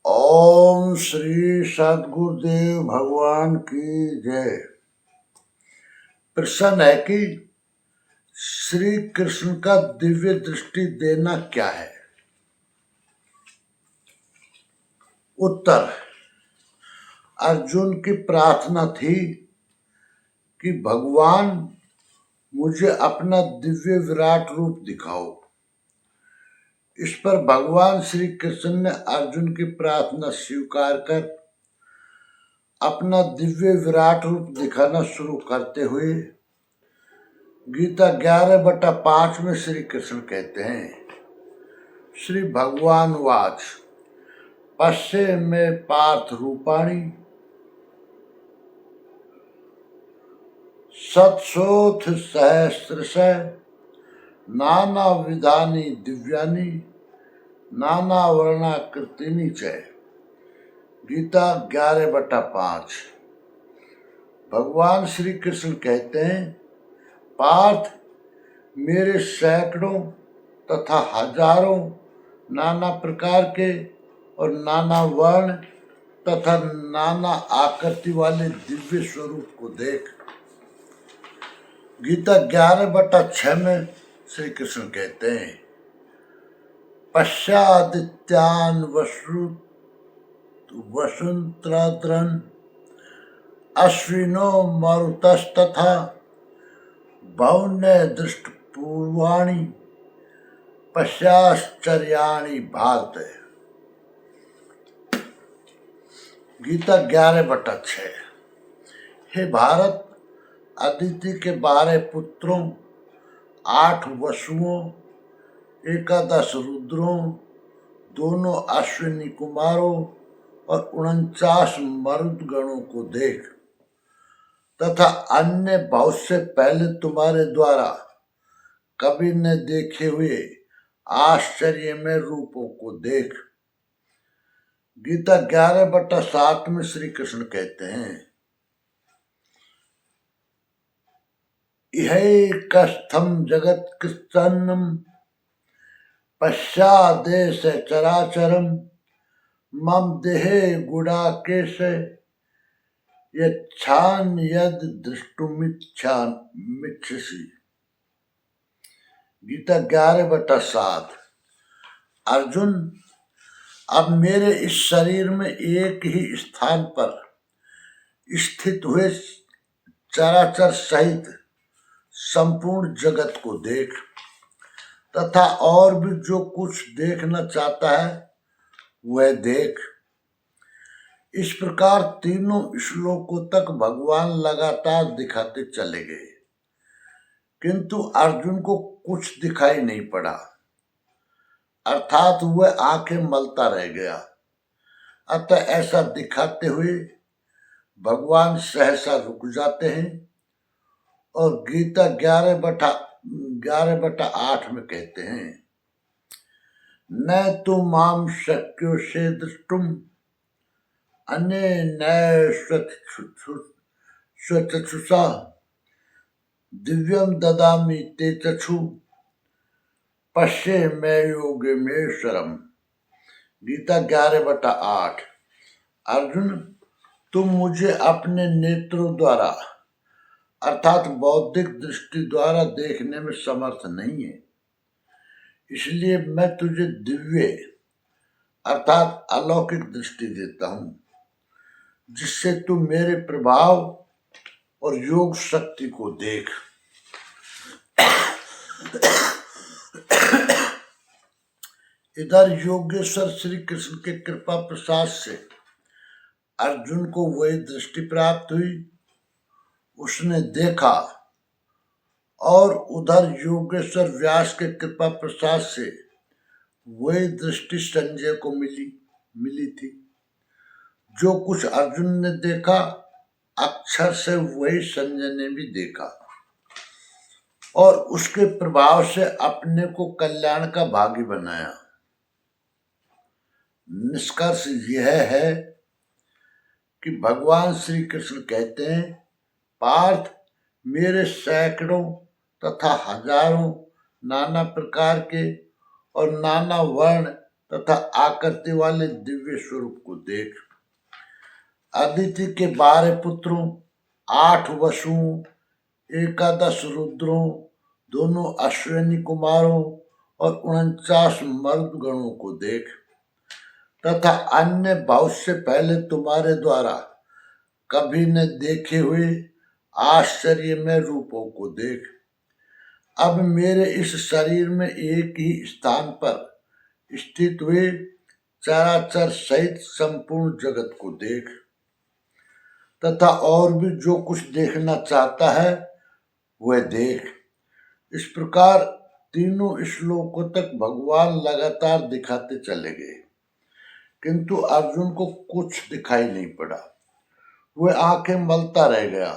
ओम श्री सद्गुरुदेव भगवान की जय। प्रश्न है कि श्री कृष्ण का दिव्य दृष्टि देना क्या है। उत्तर, अर्जुन की प्रार्थना थी कि भगवान मुझे अपना दिव्य विराट रूप दिखाओ। इस पर भगवान श्री कृष्ण ने अर्जुन की प्रार्थना स्वीकार कर अपना दिव्य विराट रूप दिखाना शुरू करते हुए गीता 11/5 में श्री कृष्ण कहते हैं, श्री भगवान वाच पश्ये में पार्थ रूपाणी सत्सोथ सहस्रश नाना विधानी दिव्यानी नाना वर्णाकृतिनी च। गीता 11/5। भगवान श्री कृष्ण कहते हैं, पार्थ मेरे सैकड़ों तथा हजारों नाना प्रकार के और नाना वर्ण तथा नाना आकृति वाले दिव्य स्वरूप को देख। गीता 11/6 में श्री कृष्ण कहते हैं, पश्यादित्यान वसुंत्राद्रन अश्विनो मरुतस्तथा बहुन्य दृष्ट पूर्वाणी पश्चाश्चर्याणि भारत। गीता 11/6। हे भारत, अदिति के 12 पुत्रों, 8 वसुओं, 11 रुद्रों, दोनों अश्विनी कुमारों और 49 मरुदगणों को देख तथा अन्य बहुत से पहले तुम्हारे द्वारा कभी न देखे हुए आश्चर्य में रूपों को देख। गीता 11/7 में श्री कृष्ण कहते हैं, इहैकस्थं जगत कृत्स्नम् पश्चादेश चराचरम मम देहे गुडाकेश यच्छान यद दृष्टुमिच्छसि। गीता 11/7। अर्जुन, अब मेरे इस शरीर में एक ही स्थान पर स्थित हुए चराचर सहित संपूर्ण जगत को देख तथा और भी जो कुछ देखना चाहता है वह देख। इस प्रकार तीनों श्लोकों तक भगवान लगातार दिखाते चले गए, किंतु अर्जुन को कुछ दिखाई नहीं पड़ा, अर्थात वह आंखें मलता रह गया। अतः ऐसा दिखाते हुए भगवान सहसा रुक जाते हैं और गीता 11/8 में कहते हैं, न तु माम शक्यो से दृष्टुम अनेन स्वचक्षुषा दिव्यम ददामि ते चक्षु पश्ये मैं योगेश्वरम। गीता 11/8। अर्जुन, तुम मुझे अपने नेत्रों द्वारा अर्थात बौद्धिक दृष्टि द्वारा देखने में समर्थ नहीं है, इसलिए मैं तुझे दिव्य अर्थात अलौकिक दृष्टि देता हूं, जिससे तू मेरे प्रभाव और योग शक्ति को देख। इधर योगेश्वर श्री कृष्ण के कृपा प्रसाद से अर्जुन को वही दृष्टि प्राप्त हुई, उसने देखा, और उधर योगेश्वर व्यास के कृपा प्रसाद से वही दृष्टि संजय को मिली थी। जो कुछ अर्जुन ने देखा अक्षर से वही संजय ने भी देखा और उसके प्रभाव से अपने को कल्याण का भागी बनाया। निष्कर्ष यह है कि भगवान श्री कृष्ण कहते हैं, पार्थ मेरे सैकड़ों तथा हजारों नाना प्रकार के और नाना वर्ण तथा आकृति वाले दिव्य स्वरूप को देख। अदिति के 12 पुत्रों, 8 वसुओं, 11 रुद्रों, दोनों अश्विनी कुमारों और 49 मर्द गणों को देख, तथा अन्य बहुत से पहले तुम्हारे द्वारा कभी न देखे हुए आश्चर्यमय रूपों को देख। अब मेरे इस शरीर में एक ही स्थान पर स्थित हुए चराचर सहित संपूर्ण जगत को देख, तथा और भी जो कुछ देखना चाहता है वह देख। इस प्रकार तीनों श्लोकों तक भगवान लगातार दिखाते चले गए, किंतु अर्जुन को कुछ दिखाई नहीं पड़ा। वह आंखें मलता रह गया।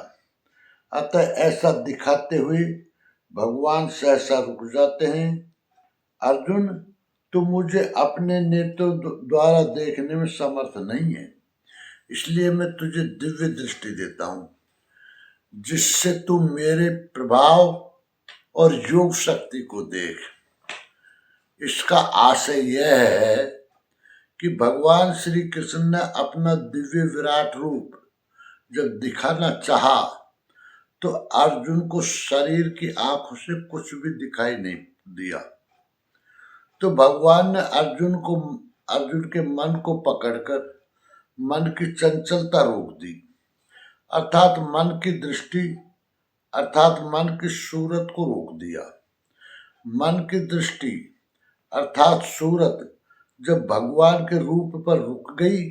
अतः ऐसा दिखाते हुए भगवान सहसा रुक जाते हैं। अर्जुन, तू मुझे अपने नेत्रों द्वारा देखने में समर्थ नहीं है, इसलिए मैं तुझे दिव्य दृष्टि देता हूं, जिससे तू मेरे प्रभाव और योग शक्ति को देख। इसका आशय यह है कि भगवान श्री कृष्ण ने अपना दिव्य विराट रूप जब दिखाना चाहा तो अर्जुन को शरीर की आंखों से कुछ भी दिखाई नहीं दिया। तो भगवान ने अर्जुन के मन को पकड़कर मन की चंचलता रोक दी, अर्थात मन की दृष्टि अर्थात मन की सूरत को रोक दिया। मन की दृष्टि अर्थात सूरत जब भगवान के रूप पर रुक गई,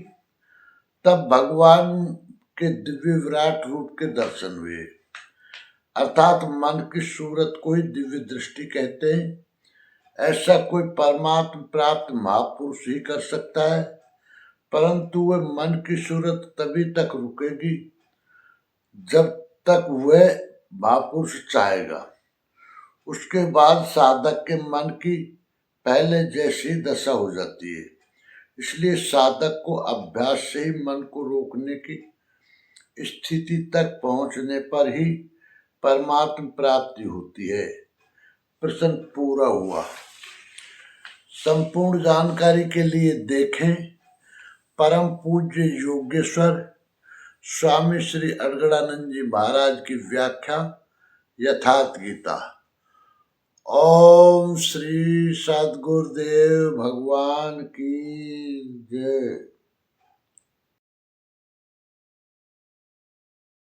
तब भगवान के दिव्य विराट रूप के दर्शन हुए। अर्थात मन की सूरत को ही दिव्य दृष्टि कहते हैं। ऐसा कोई परमात्मा प्राप्त महापुरुष ही कर सकता है, परंतु वह मन की सूरत तभी तक रुकेगी जब तक वह महापुरुष चाहेगा। उसके बाद साधक के मन की पहले जैसी दशा हो जाती है। इसलिए साधक को अभ्यास से ही मन को रोकने की स्थिति तक पहुंचने पर ही परमात्म प्राप्ति होती है। प्रश्न पूरा हुआ। संपूर्ण जानकारी के लिए देखें परम पूज्य योगेश्वर स्वामी श्री अड़गड़ानंद जी महाराज की व्याख्या यथार्थ गीता। ओम श्री सद्गुरुदेव भगवान की जय।